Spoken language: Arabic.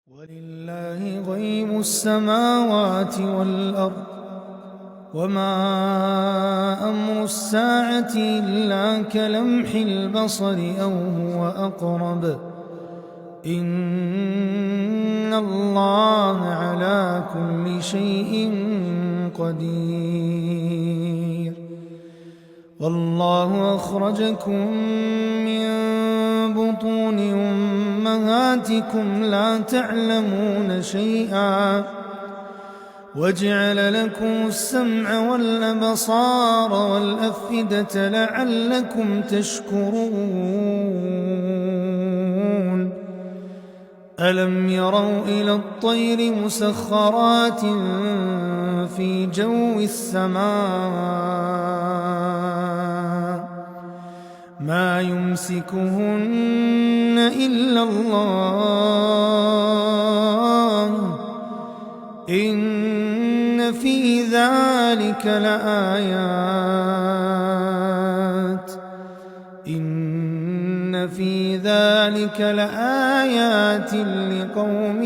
ولله غيب السماوات والأرض وما أمر الساعة إلا كلمح البصر أو هو أقرب إن الله على كل شيء قدير. والله أخرجكم من بطون أمهاتكم لا تعلمون شيئا وجعل لكم السمع والأبصار والأفئدة لعلكم تشكرون. ألم يروا إلى الطير مسخرات في جو السماء ما يمسكهن إلا الله إن في ذلك لآيات لقوم